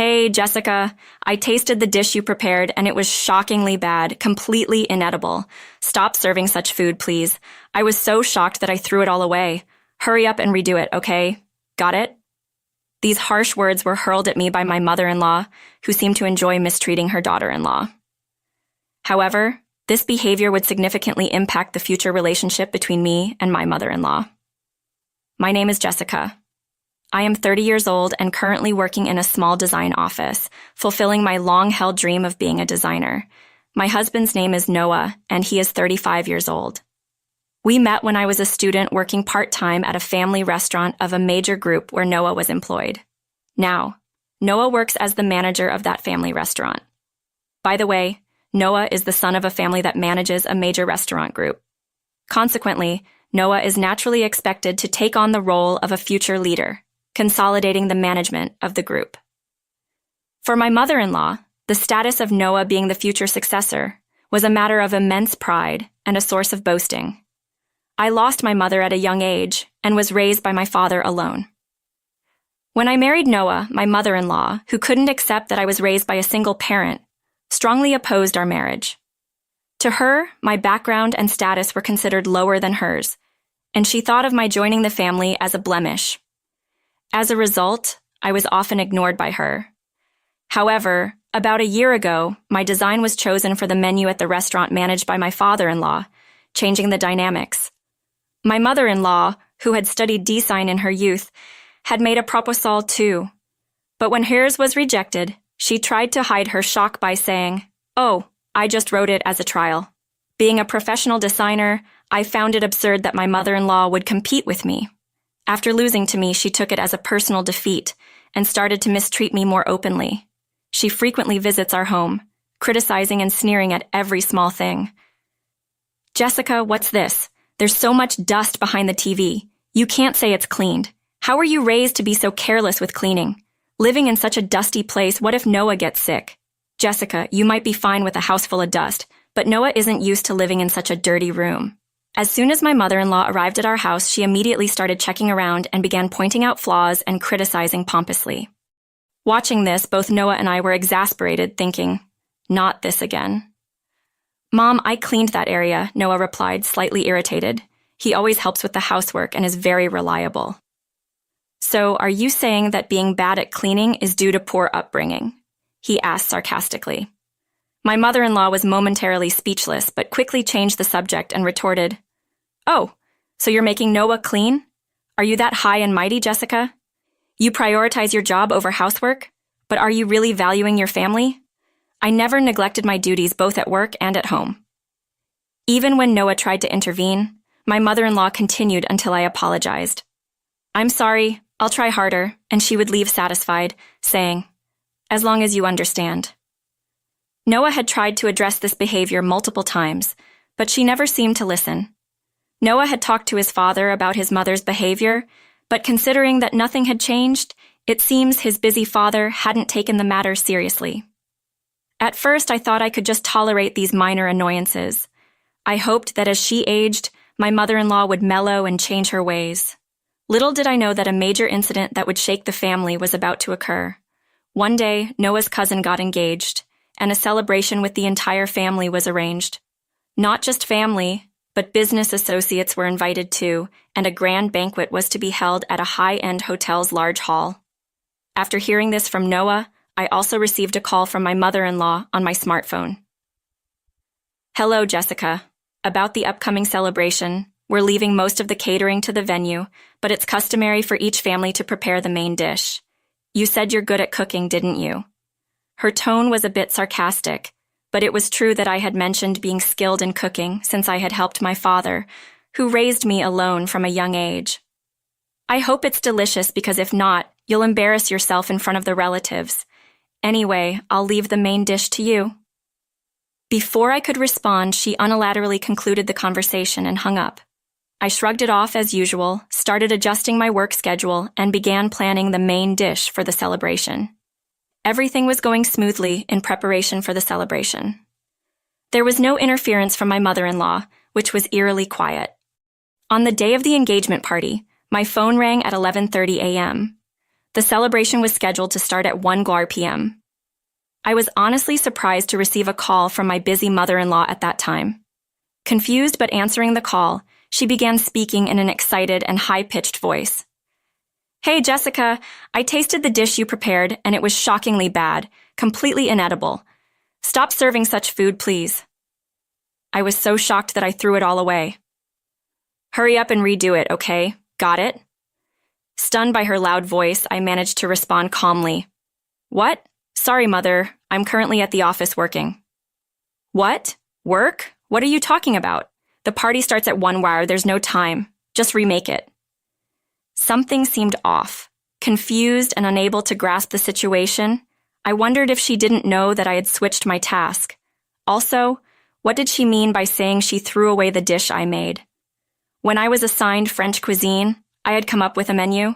Hey, Jessica, I tasted the dish you prepared and it was shockingly bad, completely inedible. Stop serving such food, please. I was so shocked that I threw it all away. Hurry up and redo it, okay? Got it? These harsh words were hurled at me by my mother-in-law, who seemed to enjoy mistreating her daughter-in-law. However, this behavior would significantly impact the future relationship between me and my mother-in-law. My name is Jessica. I am 30 years old and currently working in a small design office, fulfilling my long-held dream of being a designer. My husband's name is Noah, and he is 35 years old. We met when I was a student working part-time at a family restaurant of a major group where Noah was employed. Now, Noah works as the manager of that family restaurant. By the way, Noah is the son of a family that manages a major restaurant group. Consequently, Noah is naturally expected to take on the role of a future leader, consolidating the management of the group. For my mother-in-law, the status of Noah being the future successor was a matter of immense pride and a source of boasting. I lost my mother at a young age and was raised by my father alone. When I married Noah, my mother-in-law, who couldn't accept that I was raised by a single parent, strongly opposed our marriage. To her, my background and status were considered lower than hers, and she thought of my joining the family as a blemish. As a result, I was often ignored by her. However, about a year ago, my design was chosen for the menu at the restaurant managed by my father-in-law, changing the dynamics. My mother-in-law, who had studied design in her youth, had made a proposal too. But when hers was rejected, she tried to hide her shock by saying, "Oh, I just wrote it as a trial." Being a professional designer, I found it absurd that my mother-in-law would compete with me. After losing to me, she took it as a personal defeat and started to mistreat me more openly. She frequently visits our home, criticizing and sneering at every small thing. "Jessica, what's this? There's so much dust behind the TV. You can't say it's cleaned. How were you raised to be so careless with cleaning? Living in such a dusty place, what if Noah gets sick? Jessica, you might be fine with a house full of dust, but Noah isn't used to living in such a dirty room." As soon as my mother-in-law arrived at our house, she immediately started checking around and began pointing out flaws and criticizing pompously. Watching this, both Noah and I were exasperated, thinking, "Not this again." "Mom, I cleaned that area," Noah replied, slightly irritated. "He always helps with the housework and is very reliable." "So, are you saying that being bad at cleaning is due to poor upbringing?" he asked sarcastically. My mother-in-law was momentarily speechless, but quickly changed the subject and retorted, "Oh, so you're making Noah clean? Are you that high and mighty, Jessica? You prioritize your job over housework? But are you really valuing your family? I never neglected my duties both at work and at home." Even when Noah tried to intervene, my mother-in-law continued until I apologized. "I'm sorry, I'll try harder," and she would leave satisfied, saying, "As long as you understand." Noah had tried to address this behavior multiple times, but she never seemed to listen. Noah had talked to his father about his mother's behavior, but considering that nothing had changed, it seems his busy father hadn't taken the matter seriously. At first, I thought I could just tolerate these minor annoyances. I hoped that as she aged, my mother-in-law would mellow and change her ways. Little did I know that a major incident that would shake the family was about to occur. One day, Noah's cousin got engaged, and a celebration with the entire family was arranged. Not just family, but business associates were invited too, and a grand banquet was to be held at a high-end hotel's large hall. After hearing this from Noah, I also received a call from my mother-in-law on my smartphone. "Hello, Jessica. About the upcoming celebration, we're leaving most of the catering to the venue, but it's customary for each family to prepare the main dish. You said you're good at cooking, didn't you?" Her tone was a bit sarcastic, but it was true that I had mentioned being skilled in cooking since I had helped my father, who raised me alone from a young age. "I hope it's delicious because if not, you'll embarrass yourself in front of the relatives. Anyway, I'll leave the main dish to you." Before I could respond, she unilaterally concluded the conversation and hung up. I shrugged it off as usual, started adjusting my work schedule, and began planning the main dish for the celebration. Everything was going smoothly in preparation for the celebration. There was no interference from my mother-in-law, which was eerily quiet. On the day of the engagement party, my phone rang at 11:30 a.m. The celebration was scheduled to start at 1 p.m. I was honestly surprised to receive a call from my busy mother-in-law at that time. Confused but answering the call, she began speaking in an excited and high-pitched voice. "Hey, Jessica, I tasted the dish you prepared and it was shockingly bad, completely inedible. Stop serving such food, please." I was so shocked that I threw it all away. "Hurry up and redo it, okay? Got it?" Stunned by her loud voice, I managed to respond calmly. "What? Sorry, Mother. I'm currently at the office working." "What? Work? What are you talking about? The party starts at 1. There's no time. Just remake it." Something seemed off. Confused and unable to grasp the situation, I wondered if she didn't know that I had switched my task. Also, what did she mean by saying she threw away the dish I made? When I was assigned French cuisine, I had come up with a menu.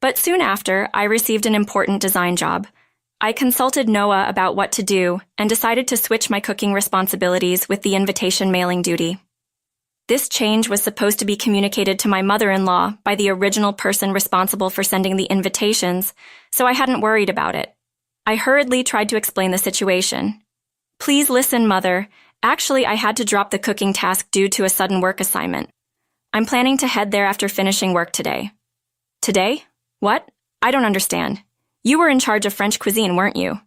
But soon after, I received an important design job. I consulted Noah about what to do and decided to switch my cooking responsibilities with the invitation mailing duty. This change was supposed to be communicated to my mother-in-law by the original person responsible for sending the invitations, so I hadn't worried about it. I hurriedly tried to explain the situation. "Please listen, Mother. Actually, I had to drop the cooking task due to a sudden work assignment. I'm planning to head there after finishing work today." "Today? What? I don't understand. You were in charge of French cuisine, weren't you?"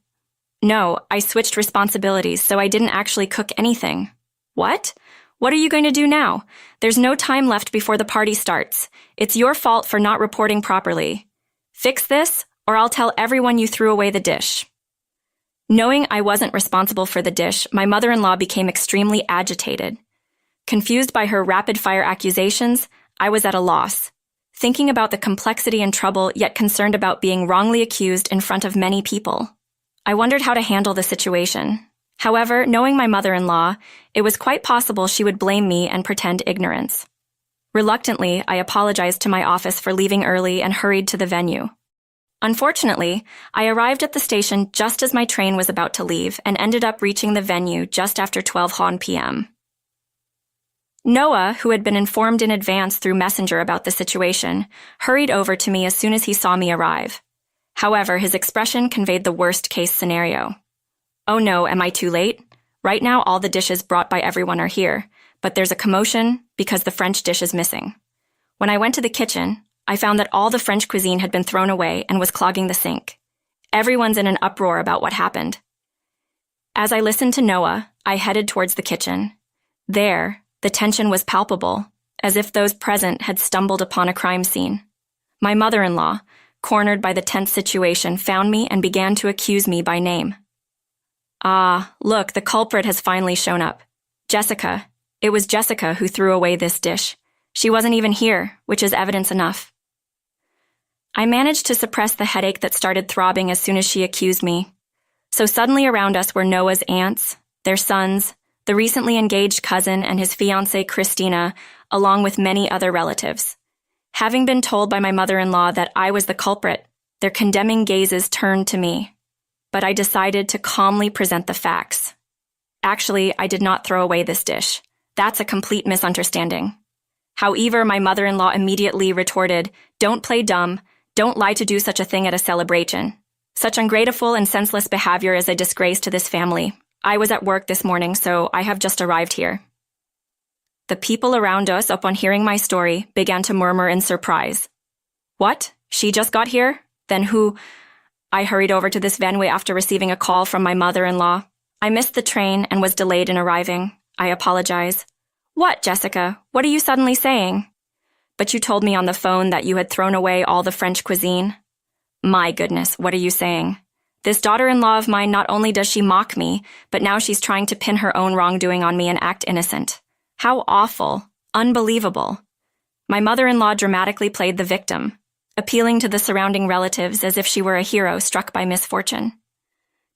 "No, I switched responsibilities, so I didn't actually cook anything." "What? What are you going to do now? There's no time left before the party starts. It's your fault for not reporting properly. Fix this, or I'll tell everyone you threw away the dish." Knowing I wasn't responsible for the dish, my mother-in-law became extremely agitated. Confused by her rapid-fire accusations, I was at a loss. Thinking about the complexity and trouble, yet concerned about being wrongly accused in front of many people. I wondered how to handle the situation. However, knowing my mother-in-law, it was quite possible she would blame me and pretend ignorance. Reluctantly, I apologized to my office for leaving early and hurried to the venue. Unfortunately, I arrived at the station just as my train was about to leave and ended up reaching the venue just after 12 p.m. Noah, who had been informed in advance through Messenger about the situation, hurried over to me as soon as he saw me arrive. However, his expression conveyed the worst-case scenario. "Oh no, am I too late? Right now all the dishes brought by everyone are here, but there's a commotion because the French dish is missing. When I went to the kitchen, I found that all the French cuisine had been thrown away and was clogging the sink. Everyone's in an uproar about what happened." As I listened to Noah, I headed towards the kitchen. There, the tension was palpable, as if those present had stumbled upon a crime scene. My mother-in-law, cornered by the tense situation, found me and began to accuse me by name. "Ah, look, the culprit has finally shown up. Jessica. It was Jessica who threw away this dish. She wasn't even here, which is evidence enough." I managed to suppress the headache that started throbbing as soon as she accused me. So suddenly around us were Noah's aunts, their sons, the recently engaged cousin and his fiancée Christina, along with many other relatives. Having been told by my mother-in-law that I was the culprit, their condemning gazes turned to me. But I decided to calmly present the facts. "Actually, I did not throw away this dish. That's a complete misunderstanding." However, my mother-in-law immediately retorted, "Don't play dumb. Don't lie to do such a thing at a celebration. Such ungrateful and senseless behavior is a disgrace to this family. I was at work this morning, so I have just arrived here." The people around us, upon hearing my story, began to murmur in surprise. "What? She just got here? Then who—" I hurried over to this venue after receiving a call from my mother-in-law. "I missed the train and was delayed in arriving. I apologize." "What, Jessica? What are you suddenly saying?" "But you told me on the phone that you had thrown away all the French cuisine." "My goodness, what are you saying? This daughter-in-law of mine, not only does she mock me, but now she's trying to pin her own wrongdoing on me and act innocent. How awful. Unbelievable." My mother-in-law dramatically played the victim, appealing to the surrounding relatives as if she were a hero struck by misfortune.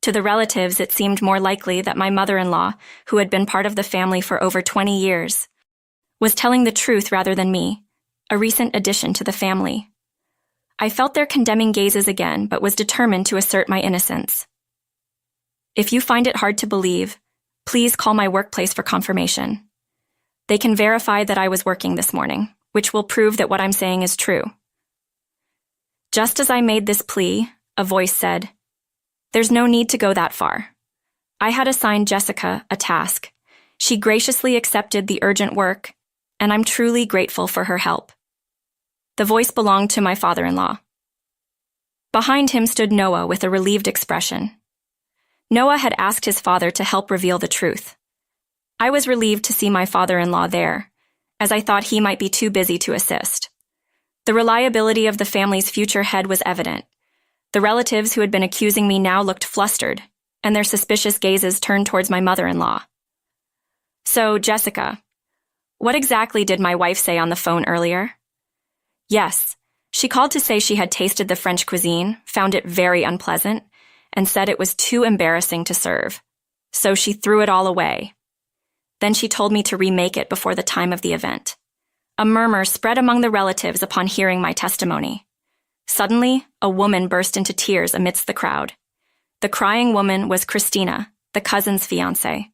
To the relatives, it seemed more likely that my mother-in-law, who had been part of the family for over 20 years, was telling the truth rather than me, a recent addition to the family. I felt their condemning gazes again, but was determined to assert my innocence. "If you find it hard to believe, please call my workplace for confirmation. They can verify that I was working this morning, which will prove that what I'm saying is true." Just as I made this plea, a voice said, "There's no need to go that far." I had assigned Jessica a task. She graciously accepted the urgent work, and I'm truly grateful for her help. The voice belonged to my father-in-law. Behind him stood Noah with a relieved expression. Noah had asked his father to help reveal the truth. I was relieved to see my father-in-law there, as I thought he might be too busy to assist. The reliability of the family's future head was evident. The relatives who had been accusing me now looked flustered, and their suspicious gazes turned towards my mother-in-law. "So, Jessica, what exactly did my wife say on the phone earlier?" "Yes, she called to say she had tasted the French cuisine, found it very unpleasant, and said it was too embarrassing to serve. So she threw it all away. Then she told me to remake it before the time of the event." A murmur spread among the relatives upon hearing my testimony. Suddenly, a woman burst into tears amidst the crowd. The crying woman was Christina, the cousin's fiancée.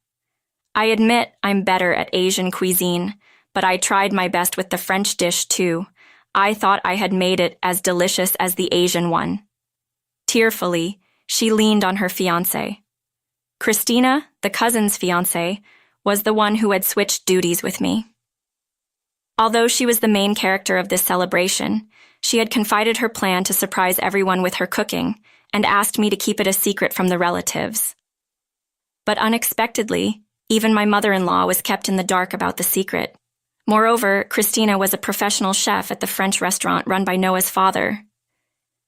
"I admit I'm better at Asian cuisine, but I tried my best with the French dish too. I thought I had made it as delicious as the Asian one." Tearfully, she leaned on her fiancé. Christina, the cousin's fiancée, was the one who had switched duties with me. Although she was the main character of this celebration, she had confided her plan to surprise everyone with her cooking and asked me to keep it a secret from the relatives. But unexpectedly, even my mother-in-law was kept in the dark about the secret. Moreover, Christina was a professional chef at the French restaurant run by Noah's father.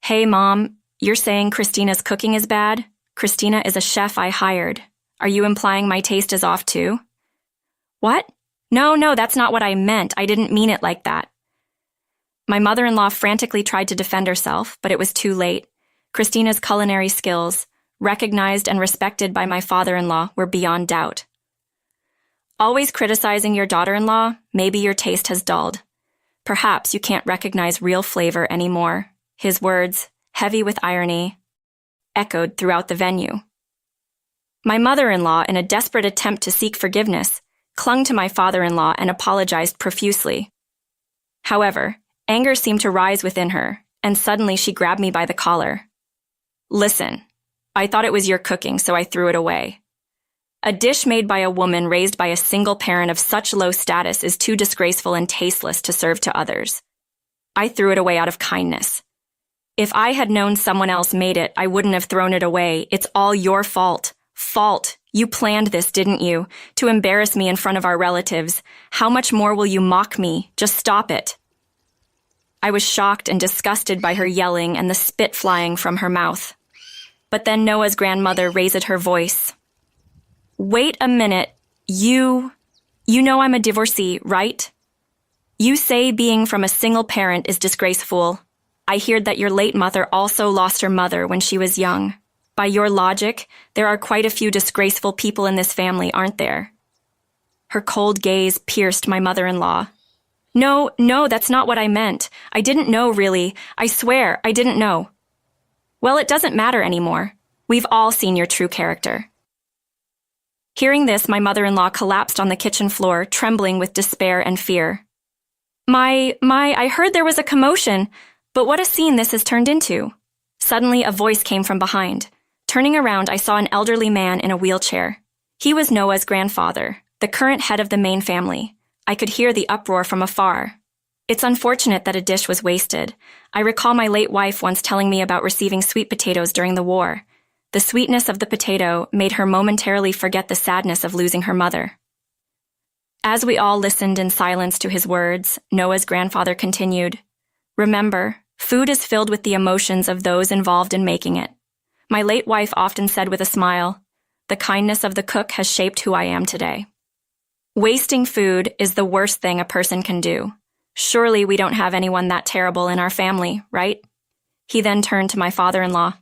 "Hey, Mom, you're saying Christina's cooking is bad? Christina is a chef I hired. Are you implying my taste is off too?" "What? No, that's not what I meant. I didn't mean it like that." My mother-in-law frantically tried to defend herself, but it was too late. Christina's culinary skills, recognized and respected by my father-in-law, were beyond doubt. "Always criticizing your daughter-in-law, maybe your taste has dulled. Perhaps you can't recognize real flavor anymore." His words, heavy with irony, echoed throughout the venue. My mother-in-law, in a desperate attempt to seek forgiveness, clung to my father-in-law and apologized profusely. However, anger seemed to rise within her, and suddenly she grabbed me by the collar. "Listen, I thought it was your cooking, so I threw it away. A dish made by a woman raised by a single parent of such low status is too disgraceful and tasteless to serve to others. I threw it away out of kindness. If I had known someone else made it, I wouldn't have thrown it away. It's all your fault. Fault. You planned this, didn't you? To embarrass me in front of our relatives. How much more will you mock me? Just stop it." I was shocked and disgusted by her yelling and the spit flying from her mouth. But then Noah's grandmother raised her voice. "Wait a minute. You know I'm a divorcee, right? You say being from a single parent is disgraceful. I heard that your late mother also lost her mother when she was young. By your logic, there are quite a few disgraceful people in this family, aren't there?" Her cold gaze pierced my mother-in-law. No, that's not what I meant. I didn't know, really. I swear, I didn't know." "Well, it doesn't matter anymore. We've all seen your true character." Hearing this, my mother-in-law collapsed on the kitchen floor, trembling with despair and fear. I heard there was a commotion, but what a scene this has turned into." Suddenly, a voice came from behind. Turning around, I saw an elderly man in a wheelchair. He was Noah's grandfather, the current head of the main family. I could hear the uproar from afar. It's unfortunate that a dish was wasted. I recall my late wife once telling me about receiving sweet potatoes during the war. The sweetness of the potato made her momentarily forget the sadness of losing her mother. As we all listened in silence to his words, Noah's grandfather continued, "Remember, food is filled with the emotions of those involved in making it. My late wife often said with a smile, 'The kindness of the cook has shaped who I am today.' Wasting food is the worst thing a person can do. Surely we don't have anyone that terrible in our family, right?" He then turned to my father-in-law.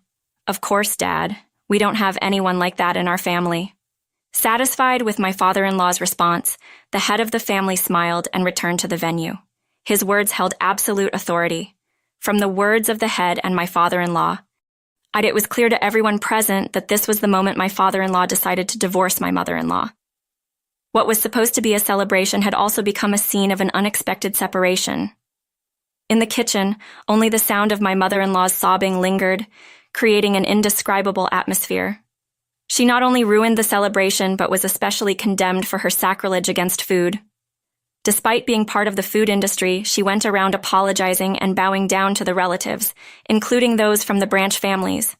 "Of course, Dad. We don't have anyone like that in our family." Satisfied with my father-in-law's response, the head of the family smiled and returned to the venue. His words held absolute authority. From the words of the head and my father-in-law, it was clear to everyone present that this was the moment my father-in-law decided to divorce my mother-in-law. What was supposed to be a celebration had also become a scene of an unexpected separation. In the kitchen, only the sound of my mother-in-law's sobbing lingered, creating an indescribable atmosphere. She not only ruined the celebration, but was especially condemned for her sacrilege against food. Despite being part of the food industry, she went around apologizing and bowing down to the relatives, including those from the Branch families.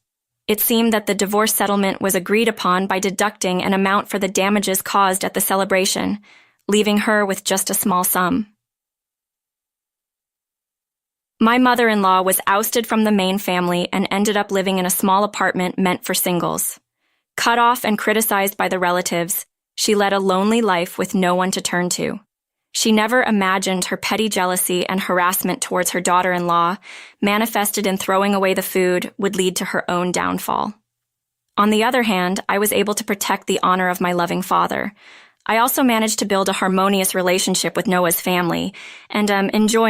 It seemed that the divorce settlement was agreed upon by deducting an amount for the damages caused at the celebration, leaving her with just a small sum. My mother-in-law was ousted from the main family and ended up living in a small apartment meant for singles. Cut off and criticized by the relatives, she led a lonely life with no one to turn to. She never imagined her petty jealousy and harassment towards her daughter-in-law, manifested in throwing away the food, would lead to her own downfall. On the other hand, I was able to protect the honor of my loving father. I also managed to build a harmonious relationship with Noah's family and enjoy